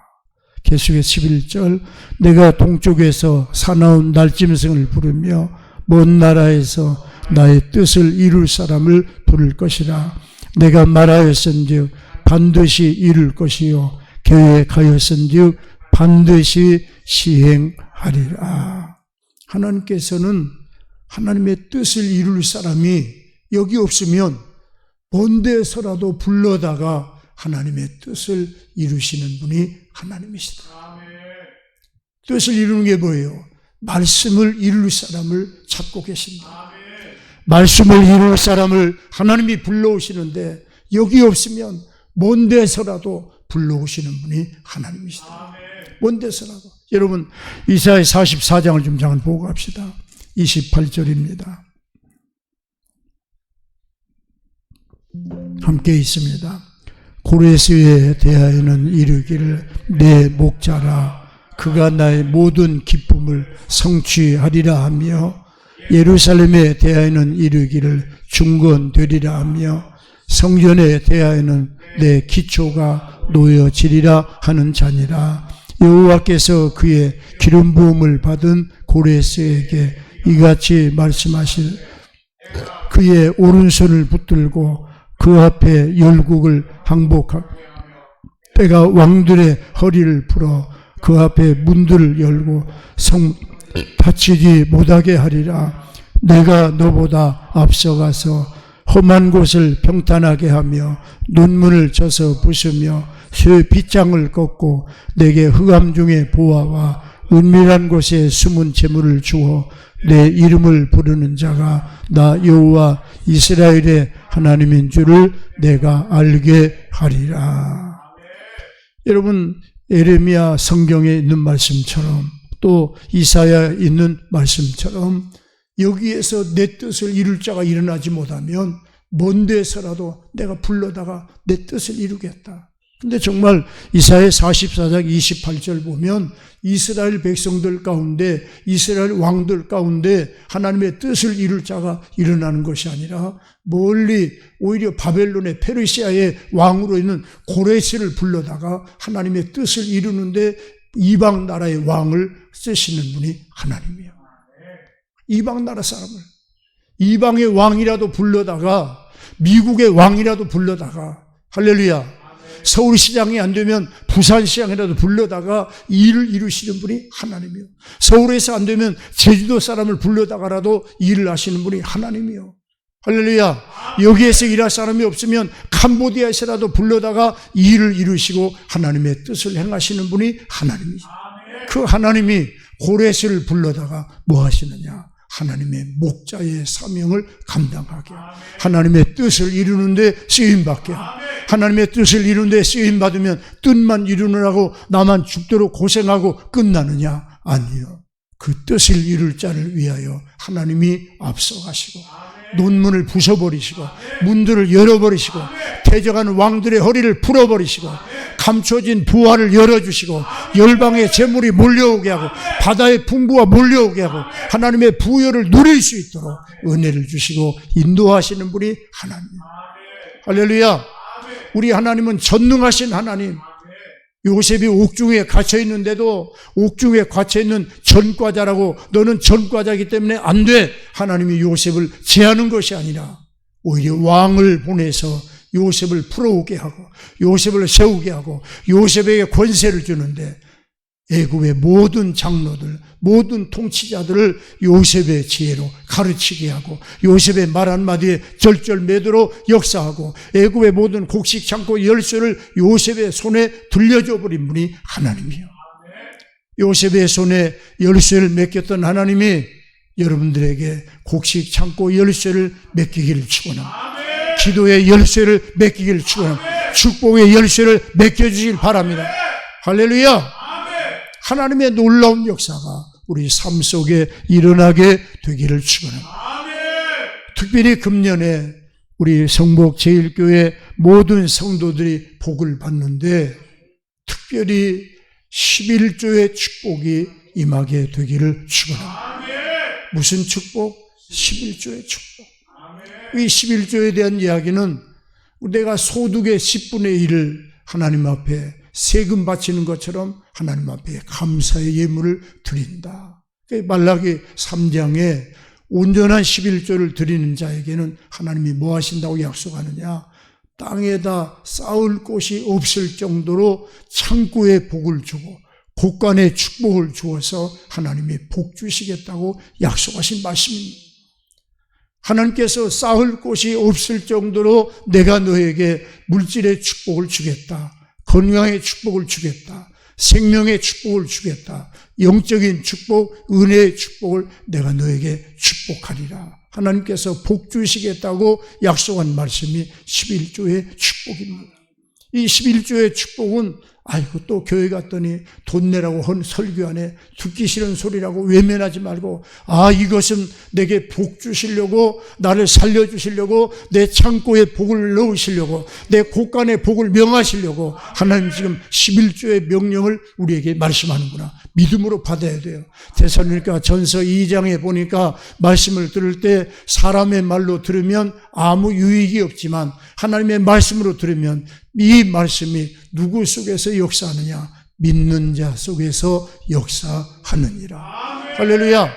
계속해서 11절 내가 동쪽에서 사나운 날짐승을 부르며 먼 나라에서 나의 뜻을 이룰 사람을 부를 것이라. 내가 말하였은즉 반드시 이룰 것이요 계획하였은즉 반드시 시행하리라. 하나님께서는 하나님의 뜻을 이룰 사람이 여기 없으면 먼 데서라도 불러다가 하나님의 뜻을 이루시는 분이 하나님이시다. 뜻을 이루는 게 뭐예요? 말씀을 이룰 사람을 찾고 계신다. 말씀을 이룰 사람을 하나님이 불러오시는데 여기 없으면 먼 데서라도 불러오시는 분이 하나님이시다. 먼 데서라도. 여러분 이사야 44장을 좀 잠깐 보고 갑시다. 28절입니다. 함께 있습니다. 고레스에 대하여는 이르기를 내 목자라 그가 나의 모든 기쁨을 성취하리라 하며 예루살렘에 대하여는 이르기를 중건되리라 하며 성전에 대하여는 내 기초가 놓여지리라 하는 자니라. 여호와께서 그의 기름 부음을 받은 고레스에게 이같이 말씀하실 그의 오른손을 붙들고 그 앞에 열국을 항복하고 때가 왕들의 허리를 풀어 그 앞에 문들을 열고 성 닫히지 못하게 하리라. 내가 너보다 앞서가서 험한 곳을 평탄하게 하며 논문을 쳐서 부수며 쇠 빗장을 꺾고 내게 흑암 중에 보아와 은밀한 곳에 숨은 재물을 주어 내 이름을 부르는 자가 나 여호와 이스라엘의 하나님인 줄을 내가 알게 하리라. 여러분 에레미야 성경에 있는 말씀처럼 또 이사야에 있는 말씀처럼 여기에서 내 뜻을 이룰 자가 일어나지 못하면 먼 데서라도 내가 불러다가 내 뜻을 이루겠다. 근데 정말 이사야 44장 28절 보면 이스라엘 백성들 가운데 이스라엘 왕들 가운데 하나님의 뜻을 이룰 자가 일어나는 것이 아니라 멀리 오히려 바벨론의 페르시아의 왕으로 있는 고레스를 불러다가 하나님의 뜻을 이루는데 이방 나라의 왕을 쓰시는 분이 하나님이에요. 이방 나라 사람을 이방의 왕이라도 불러다가 미국의 왕이라도 불러다가 할렐루야 서울시장이 안 되면 부산시장이라도 불러다가 일을 이루시는 분이 하나님이요. 서울에서 안 되면 제주도 사람을 불러다가라도 일을 하시는 분이 하나님이요. 할렐루야. 여기에서 일할 사람이 없으면 캄보디아에서라도 불러다가 일을 이루시고 하나님의 뜻을 행하시는 분이 하나님이죠. 그 하나님이 고레스를 불러다가 뭐 하시느냐? 하나님의 목자의 사명을 감당하게, 하나님의 뜻을 이루는데 쓰임받게, 하나님의 뜻을 이루는데 쓰임받으면 뜻만 이루느라고 나만 죽도록 고생하고 끝나느냐? 아니요. 그 뜻을 이룰 자를 위하여 하나님이 앞서가시고 논문을 부숴버리시고 문들을 열어버리시고 대적하는 왕들의 허리를 풀어버리시고 감춰진 부활을 열어주시고 열방의 재물이 몰려오게 하고 바다의 풍부가 몰려오게 하고 하나님의 부여를 누릴 수 있도록 은혜를 주시고 인도하시는 분이 하나님입니다. 할렐루야. 우리 하나님은 전능하신 하나님. 요셉이 옥중에 갇혀 있는데도 옥중에 갇혀 있는 전과자라고 너는 전과자이기 때문에 안 돼. 하나님이 요셉을 제하는 것이 아니라 오히려 왕을 보내서 요셉을 풀어오게 하고 요셉을 세우게 하고 요셉에게 권세를 주는데 애굽의 모든 장로들, 모든 통치자들을 요셉의 지혜로 가르치게 하고 요셉의 말 한마디에 절절매도로 역사하고 애굽의 모든 곡식 창고 열쇠를 요셉의 손에 들려줘 버린 분이 하나님이요. 요셉의 손에 열쇠를 맡겼던 하나님이 여러분들에게 곡식 창고 열쇠를 맡기기를 축원합니다. 기도의 열쇠를 맡기기를 축원합니다. 축복의 열쇠를 맡겨주시길 바랍니다. 할렐루야. 하나님의 놀라운 역사가 우리 삶 속에 일어나게 되기를 축원합니다. 특별히 금년에 우리 성복 제1교회 모든 성도들이 복을 받는데 특별히 11조의 축복이 임하게 되기를 축원합니다. 무슨 축복? 11조의 축복. 이 11조에 대한 이야기는 내가 소득의 10분의 1을 하나님 앞에 세금 바치는 것처럼 하나님 앞에 감사의 예물을 드린다. 말라기 3장에 온전한 11조를 드리는 자에게는 하나님이 뭐 하신다고 약속하느냐? 땅에다 쌓을 곳이 없을 정도로 창고에 복을 주고 곳간에 축복을 주어서 하나님이 복 주시겠다고 약속하신 말씀입니다. 하나님께서 쌓을 곳이 없을 정도로 내가 너에게 물질의 축복을 주겠다. 건강의 축복을 주겠다. 생명의 축복을 주겠다. 영적인 축복, 은혜의 축복을 내가 너에게 축복하리라. 하나님께서 복 주시겠다고 약속한 말씀이 11조의 축복입니다. 이 11조의 축복은 아이고 또 교회 갔더니 돈 내라고 헌 설교하네. 듣기 싫은 소리라고 외면하지 말고 이것은 내게 복 주시려고 나를 살려주시려고 내 창고에 복을 넣으시려고 내 곳간에 복을 명하시려고 하나님 지금 11조의 명령을 우리에게 말씀하는구나. 믿음으로 받아야 돼요. 데살로니가 전서 2장에 보니까 말씀을 들을 때 사람의 말로 들으면 아무 유익이 없지만 하나님의 말씀으로 들으면 이 말씀이 누구 속에서 역사하느냐? 믿는 자 속에서 역사하느니라. 할렐루야.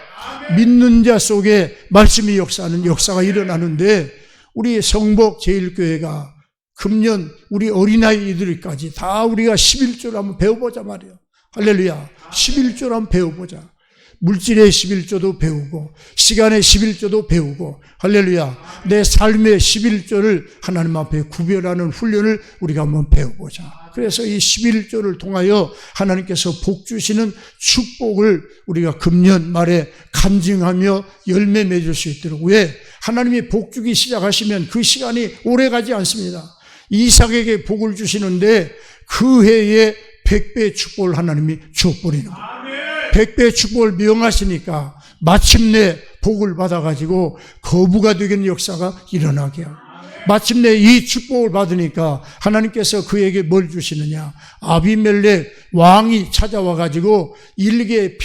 믿는 자 속에 말씀이 역사하는 역사가 일어나는데 우리 성복 제1교회가 금년 우리 어린아이들까지 다 우리가 11조를 한번 배워보자 말이에요. 할렐루야. 11조를 한번 배워보자. 물질의 11조도 배우고 시간의 11조도 배우고 할렐루야. 내 삶의 11조를 하나님 앞에 구별하는 훈련을 우리가 한번 배워보자. 그래서 이 11조를 통하여 하나님께서 복 주시는 축복을 우리가 금년 말에 간증하며 열매 맺을 수 있도록. 왜? 하나님이 복 주기 시작하시면 그 시간이 오래가지 않습니다. 이삭에게 복을 주시는데 그 해에 100배의 축복을 하나님이 주어버리는 거예요. 100배의 축복을 명하시니까 마침내 복을 받아가지고 거부가 되는 역사가 일어나게 하고 마침내 이 축복을 받으니까 하나님께서 그에게 뭘 주시느냐? 아비멜렉 왕이 찾아와가지고 일개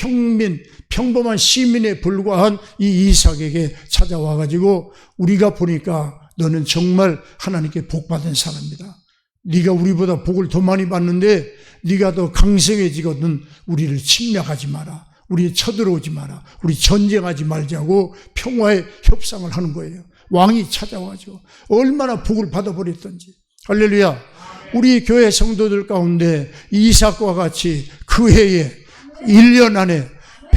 평범한 시민에 불과한 이 이삭에게 찾아와가지고 우리가 보니까 너는 정말 하나님께 복받은 사람이다. 네가 우리보다 복을 더 많이 받는데 네가 더 강성해지거든 우리를 침략하지 마라. 우리 쳐들어오지 마라. 우리 전쟁하지 말자고 평화의 협상을 하는 거예요. 왕이 찾아와죠. 얼마나 복을 받아버렸던지. 할렐루야. 우리 교회 성도들 가운데 이삭과 같이 그 해에 1년 안에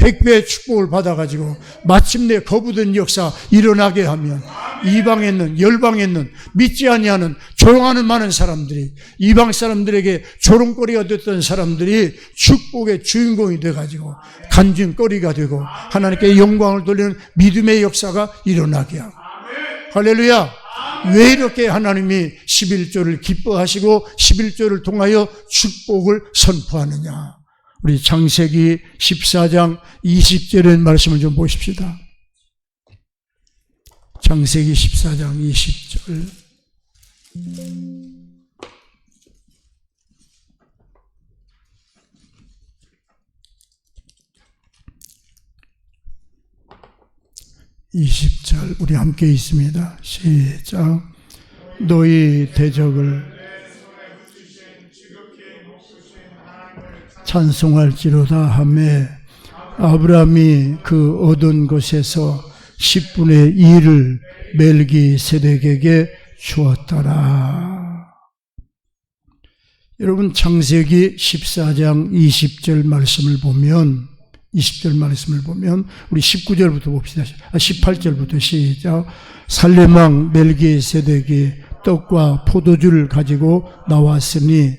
100배의 축복을 받아가지고 마침내 거부된 역사 일어나게 하면 이방에 있는 열방에 있는 믿지 아니하는 조롱하는 많은 사람들이 이방 사람들에게 조롱거리가 됐던 사람들이 축복의 주인공이 돼가지고 간증거리가 되고 하나님께 영광을 돌리는 믿음의 역사가 일어나게 하고 할렐루야. 왜 이렇게 하나님이 11조를 기뻐하시고 11조를 통하여 축복을 선포하느냐. 우리 창세기 14장 20절의 말씀을 좀 보십시다. 창세기 14장 20절. 우리 함께 있습니다. 시작. 너희 대적을 찬송할지로다 하매 아브라함이 그 얻은 것에서 10분의 1을 멜기세덱에게 주었더라. 여러분 창세기 14장 20절 말씀을 보면 우리 19절부터 봅시다. 18절부터 시작. 살레망 멜기세덱이 떡과 포도주를 가지고 나왔으니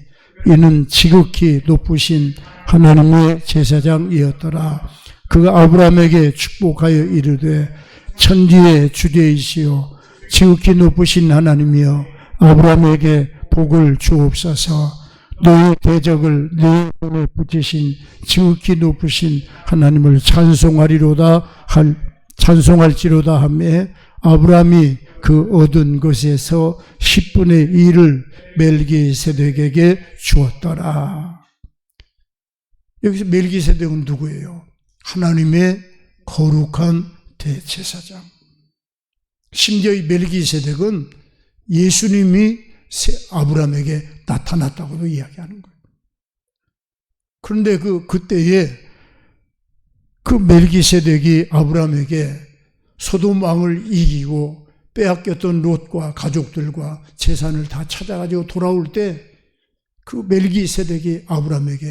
이는 지극히 높으신 하나님의 제사장이었더라. 그가 아브라함에게 축복하여 이르되 천지의 주제이시오 지극히 높으신 하나님이여 아브라함에게 복을 주옵소서. 너의 대적을 네 손에 붙이신 지극히 높으신 하나님을 찬송할지로다 하매 아브라함이 그 얻은 것에서 10분의 1을 멜기세덱에게 주었더라. 여기서 멜기세덱은 누구예요? 하나님의 거룩한 대제사장. 심지어 이 멜기세덱은 예수님이 아브라함에게 나타났다고도 이야기하는 거예요. 그런데 그때에 그 멜기세덱이 아브라함에게 소돔 왕을 이기고 빼앗겼던 롯과 가족들과 재산을 다 찾아가지고 돌아올 때 그 멜기세덱이 아브라함에게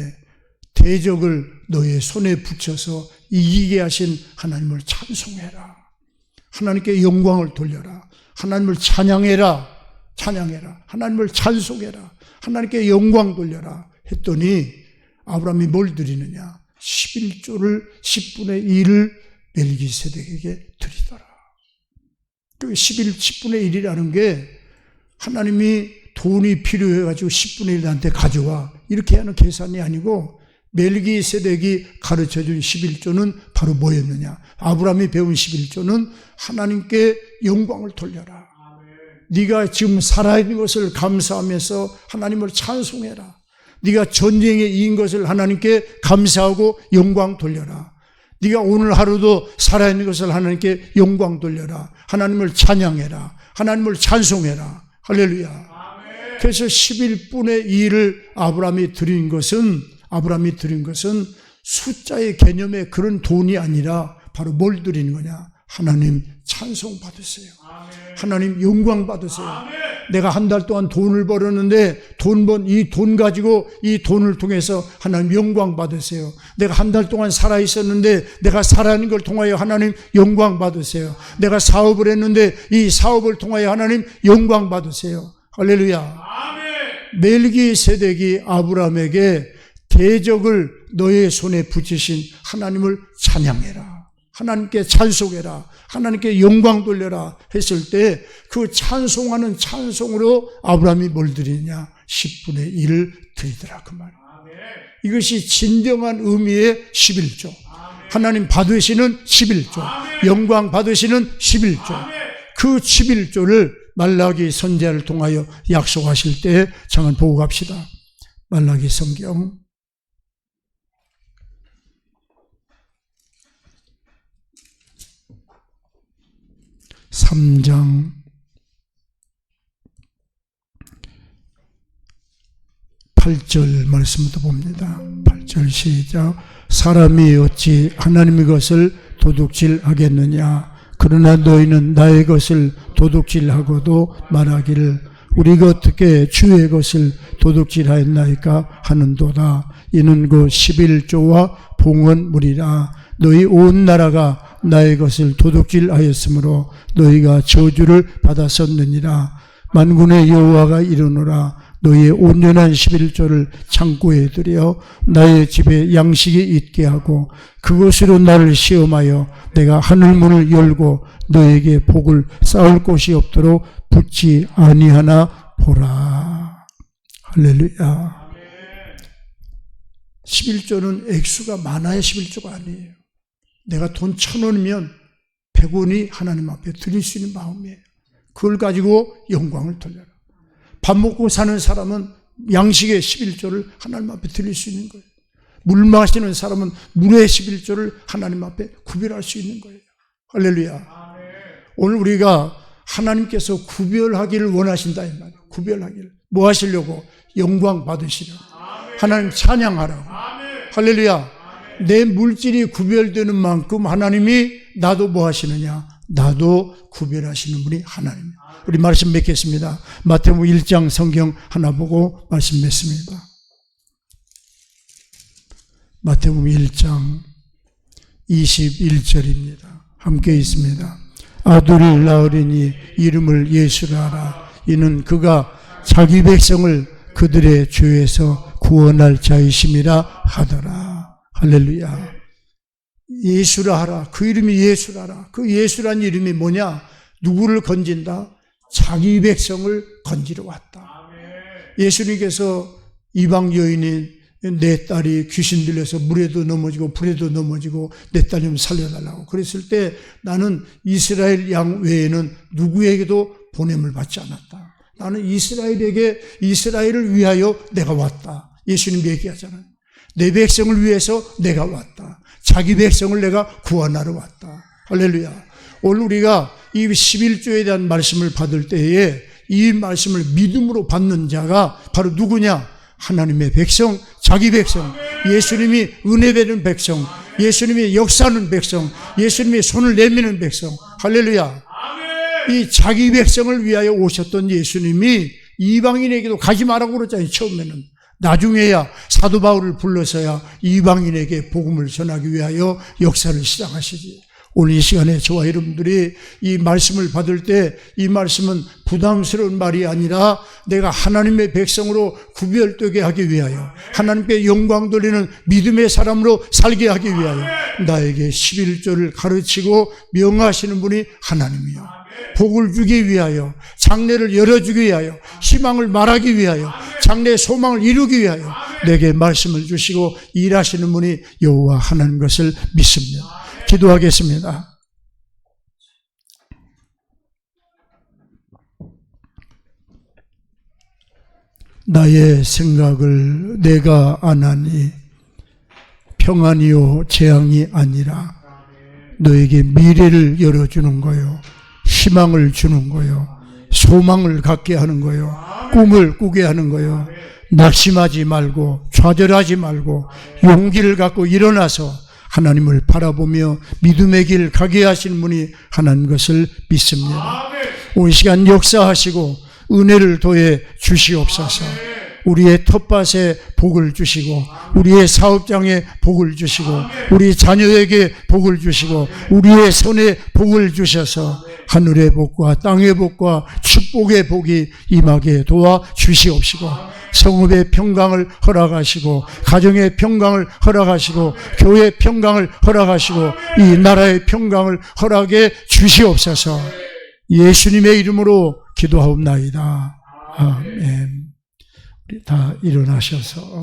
대적을 너의 손에 붙여서 이기게 하신 하나님을 찬송해라. 하나님께 영광을 돌려라. 하나님을 찬양해라. 하나님을 찬송해라. 하나님께 영광 돌려라 했더니 아브라함이 뭘 드리느냐? 11조를 10분의 1을 멜기세덱에게 드리더라. 10분의 1이라는 게 하나님이 돈이 필요해가지고 10분의 1 나한테 가져와 이렇게 하는 계산이 아니고 멜기세덱이 가르쳐준 11조는 바로 뭐였느냐? 아브라함이 배운 11조는 하나님께 영광을 돌려라. 네가 지금 살아있는 것을 감사하면서 하나님을 찬송해라. 네가 전쟁에 이긴 것을 하나님께 감사하고 영광 돌려라. 네가 오늘 하루도 살아있는 것을 하나님께 영광 돌려라. 하나님을 찬양해라. 하나님을 찬송해라. 할렐루야. 그래서 11분의 2를 아브라함이 드린 것은 숫자의 개념의 그런 돈이 아니라 바로 뭘 드리는 거냐? 하나님 찬송 받으세요. 하나님 영광 받으세요. 내가 한 달 동안 돈을 벌었는데 이 돈 가지고 이 돈을 통해서 하나님 영광 받으세요. 내가 한 달 동안 살아 있었는데 내가 살아있는 걸 통하여 하나님 영광 받으세요. 내가 사업을 했는데 이 사업을 통하여 하나님 영광 받으세요. 할렐루야. 멜기세덱이 아브라함에게 대적을 너의 손에 붙이신 하나님을 찬양해라. 하나님께 찬송해라. 하나님께 영광 돌려라 했을 때 그 찬송하는 찬송으로 아브라함이 뭘 드리냐? 10분의 1을 드리더라 그 말이에요. 이것이 진정한 의미의 11조. 하나님 받으시는 11조. 영광 받으시는 11조. 그 11조를 말라기 선지자를 통하여 약속하실 때 잠깐 보고 갑시다. 말라기 성경 3장 8절 말씀부터 봅니다. 8절 시작. 사람이 어찌 하나님의 것을 도둑질하겠느냐? 그러나 너희는 나의 것을 도둑질하고도 말하기를 우리가 어떻게 주의 것을 도둑질하였나이까 하는도다. 이는 그 11조와 봉헌물이라. 너희 온 나라가 나의 것을 도둑질하였으므로 너희가 저주를 받았었느니라. 만군의 여호와가 이르노라. 너희의 온전한 11조를 창고에 들여 나의 집에 양식이 있게 하고 그것으로 나를 시험하여 내가 하늘문을 열고 너에게 복을 쌓을 곳이 없도록 붙지 아니하나 보라. 할렐루야. 11조는 액수가 많아야 11조가 아니에요. 내가 돈 1,000원이면 100원이 하나님 앞에 드릴 수 있는 마음이에요. 그걸 가지고 영광을 돌려라. 밥 먹고 사는 사람은 양식의 11조를 하나님 앞에 드릴 수 있는 거예요. 물 마시는 사람은 물의 11조를 하나님 앞에 구별할 수 있는 거예요. 할렐루야. 오늘 우리가 하나님께서 구별하기를 원하신다 이 말이에요. 구별하기를. 뭐 하시려고? 영광 받으시려고. 하나님 찬양하라고. 할렐루야. 내 물질이 구별되는 만큼 하나님이 나도 뭐 하시느냐? 나도 구별하시는 분이 하나님이에요. 우리 말씀 맺겠습니다. 마태복음 1장 성경 하나 보고 말씀 맺습니다. 마태복음 1장 21절입니다. 함께 있습니다. 아들을 낳으리니 이름을 예수라 하라. 이는 그가 자기 백성을 그들의 죄에서 구원할 자이심이라 하더라. 할렐루야. 예수라 하라. 그 이름이 예수라 하라. 그 예수란 이름이 뭐냐? 누구를 건진다? 자기 백성을 건지러 왔다. 예수님께서 이방 여인인 내 딸이 귀신 들려서 물에도 넘어지고 불에도 넘어지고 내 딸 좀 살려달라고 그랬을 때 나는 이스라엘 양 외에는 누구에게도 보냄을 받지 않았다. 나는 이스라엘을 위하여 내가 왔다. 예수님 얘기하잖아요. 내 백성을 위해서 내가 왔다. 자기 백성을 내가 구원하러 왔다. 할렐루야. 오늘 우리가 이 11조에 대한 말씀을 받을 때에 이 말씀을 믿음으로 받는 자가 바로 누구냐? 하나님의 백성, 자기 백성, 예수님이 은혜 베는 백성, 예수님이 역사하는 백성, 예수님이 손을 내미는 백성. 할렐루야. 이 자기 백성을 위하여 오셨던 예수님이 이방인에게도 가지 말라고 그랬잖아요. 처음에는. 나중에야 사도 바울을 불러서야 이방인에게 복음을 전하기 위하여 역사를 시작하시지. 오늘 이 시간에 저와 여러분들이 이 말씀을 받을 때 이 말씀은 부담스러운 말이 아니라 내가 하나님의 백성으로 구별되게 하기 위하여 하나님께 영광 돌리는 믿음의 사람으로 살게 하기 위하여 나에게 11조를 가르치고 명하시는 분이 하나님이요. 복을 주기 위하여, 장래를 열어주기 위하여, 희망을 말하기 위하여, 장래의 소망을 이루기 위하여 내게 말씀을 주시고 일하시는 분이 여호와 하나님 것을 믿습니다. 기도하겠습니다. 나의 생각을 내가 안 하니 평안이요 재앙이 아니라 너에게 미래를 열어주는 거요, 희망을 주는 거요, 소망을 갖게 하는 거요, 꿈을 꾸게 하는 거요. 낙심하지 말고 좌절하지 말고 용기를 갖고 일어나서 하나님을 바라보며 믿음의 길 가게 하시는 분이 하나님 것을 믿습니다. 온 시간 역사하시고 은혜를 더해 주시옵소서. 우리의 텃밭에 복을 주시고 우리의 사업장에 복을 주시고 우리 자녀에게 복을 주시고 우리의 손에 복을 주셔서 하늘의 복과 땅의 복과 축복의 복이 임하게 도와 주시옵시고 성읍의 평강을 허락하시고 가정의 평강을 허락하시고 교회의 평강을 허락하시고 이 나라의 평강을 허락해 주시옵소서. 예수님의 이름으로 기도하옵나이다. 아멘. 우리 다 일어나셔서